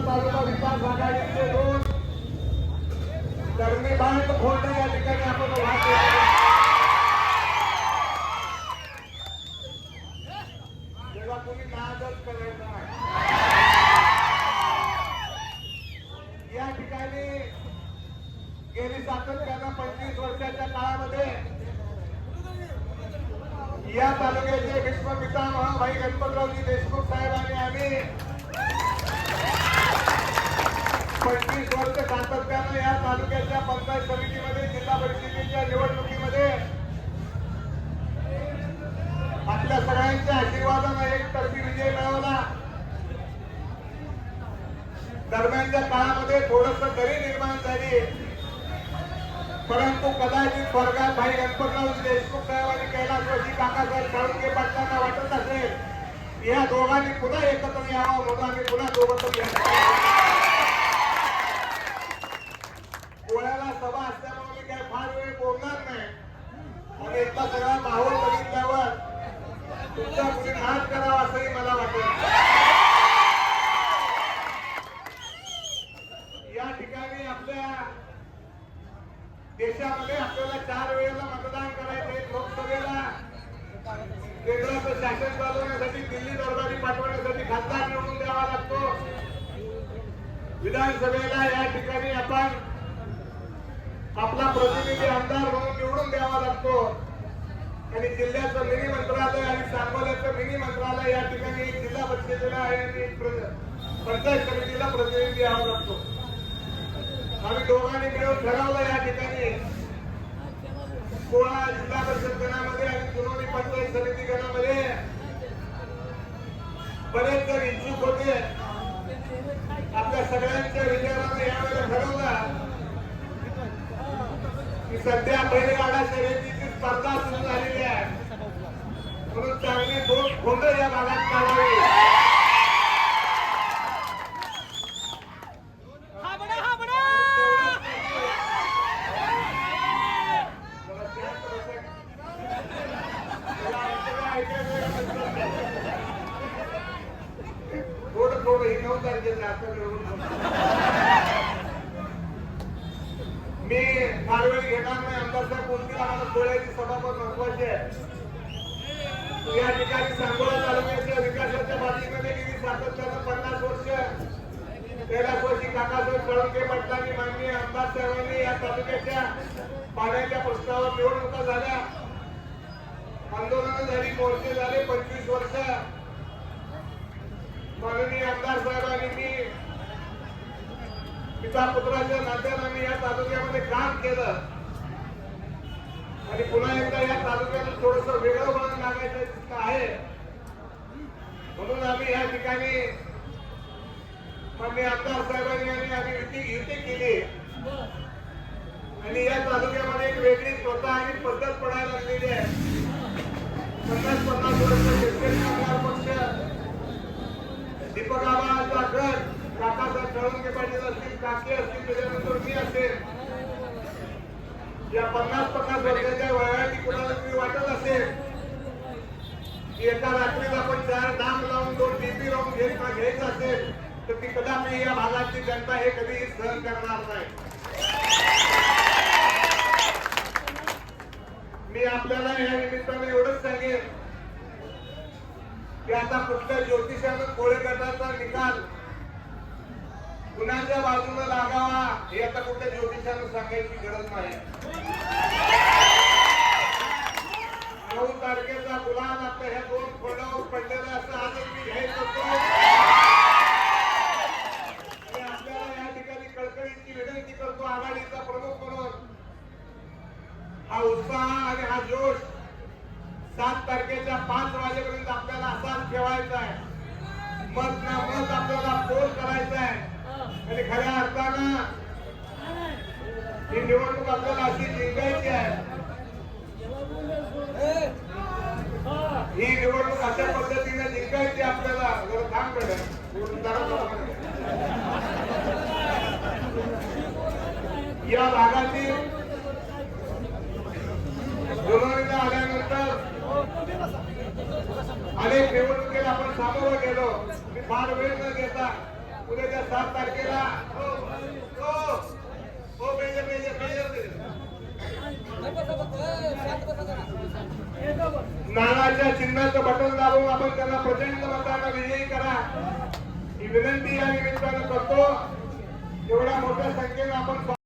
तालुका विकास आघाडीचे दोन धर्मीबांध खोंडे या ठिकाणी आपण तेव्हा तुम्ही नादच करायचा नाही. या ठिकाणी गेली सातत्यानं 25 वर्षाच्या काळामध्ये या तालुक्याचे विश्वपितामह भाई गणपतरावजी देशमुख साहेबांनी आम्ही 25 वर्ष सातत्यानं या तालुक्याच्या पंचायत समितीमध्ये जिल्हा परिषदेच्या निवडणुकीमध्ये आपल्या सगळ्यांच्या आशीर्वादाने एकतर्फी विजय मिळवला. दरम्यानच्या काळामध्ये थोडस दरी निर्माण झाली, परंतु कदाचित स्वर्गात भाई गणपतरावजी देशमुख साहेबांनी कैलासवासी काकासाहेब साळुंखे पाटलांना वाटत असेल या दोघांनी पुन्हा एकत्र यावं म्हणून आम्ही पुन्हा सोबतच गोळ्याला सभा असल्यामुळे मी काय फार वेळ बोलणार नाही. आणि इथला सगळा माहोल बघितल्यावर तुमचा कुणी नाच करावा असंही मला वाटत. या ठिकाणी आपल्या देशामध्ये आपल्याला 4 वेळेला मतदान करायचे. लोकसभेला केंद्राचं शासन चालवण्यासाठी दिल्ली दरबारी पाठवण्यासाठी खासदार निवडून द्यावा लागतो. विधानसभेला या ठिकाणी आपण आपला प्रतिनिधी आमदार म्हणून निवडून द्यावा लागतो. आणि जिल्ह्याचं मिनी मंत्रालय आणि सांगोल्याचं मिनी मंत्रालय या ठिकाणी जिल्हा परिषदेला आणि पंचायत समितीला प्रतिनिधी द्यावा लागतो. आम्ही दोघांनी मिळून ठरवलं या ठिकाणी 16 जिल्हा परिषद गणामध्ये आणि जुनोनी पंचायत समिती गणामध्ये बरेच जण इच्छुक होते. आपल्या सगळ्यांच्या विचाराने यावेळेला ठरवलं की सध्या बैलगाडा शर्यतीची स्पर्धा सुरू झालेली आहे, म्हणून चांगली 2 खोंड या भागात काढावी. थोडं ही 9 तारखेचं मी फार वेळ घेणार नाही. आमदार साहेब बोलतील, आम्हाला गोळ्याची सभा पण महत्वाची आहे. या ठिकाणी सांगोला तालुक्याच्या विकासाच्या बाबतीमध्ये गेली सातत्यानं 50 वर्ष कैलासवासी काकासाहेब साळुंखे पाटलांनी माननीय आमदार साहेबांनी या तालुक्याच्या पाण्याच्या प्रश्नावर निवडणुका झाल्या, आंदोलनं झाली, मोर्चे झाले. 25 वर्ष माननीय आमदार साहेबांनी मी पिता पुत्राच्या नात्यानं आम्ही या तालुक्यामध्ये काम केलं. आणि पुन्हा एकदा या तालुक्याला थोडस वेगळं बनवून लागायचं आहे, म्हणून आम्ही या ठिकाणी माननीय आमदार साहेबांनी आणि आम्ही युती केली. आणि या तालुक्यामध्ये एक वेगळी स्वतः आणि पद्धत पडायला लागलेली आहे. 50-50 वर्ष शेतकरी कामगार पक्ष, दीपक आबाचा गट, काकासाहेब साळुंखे पाटील असतील, काकी असतील, त्याच्यानंतर मी असेल, या 50-50 वर्षाच्या वयाची कुणाला तुम्ही वाटत असेल की एका रात्रीत आपण 4 डाम लावून 2 डीपी लावून घ्यायचं असेल तर ती कदापि या भागाची जनता हे कधीही सहन करणार नाही. मी आपल्याला या निमित्ताने एवढंच सांगेन की आता कुठल्या ज्योतिषानं कोळे गटाचा निकाल कुणाच्या बाजूने लागावा हे आता कुठल्या ज्योतिषानं सांगायची गरज नाही. 9 तारखेचा गुलाम आपल्या ह्या 2 खोंडावर पडलेला असं आजच मी घ्यायचं होतो. आणि आपल्याला या ठिकाणी कळकळीची विनंती करतो, आघाडीचा प्रमुख म्हणून हा उत्साह आणि हा जोश 7 तारखेच्या 5 वाजेपर्यंत आपल्याला असाच ठेवायचा आहे. मत ना मत आपल्याला पोल करायचा आहे. आणि खऱ्या अर्थानं ही निवडणूक आपल्याला अशी जिंकायची आहे. ही निवडणूक अशा पद्धतीने जिंकायची आपल्याला. जरा थांब या भागातील जुनोनीला आल्यानंतर अनेक निवडणुकीला आपण सामोरं गेलो. मी फार वेळ न घेता उद्याच्या 7 तारखेला नानाच्या चिन्हाचं बटन दाबून आपण त्यांना प्रचंड मतांना विजयी करा ही विनंती या निमित्तानं करतो. एवढ्या मोठ्या संख्येने आपण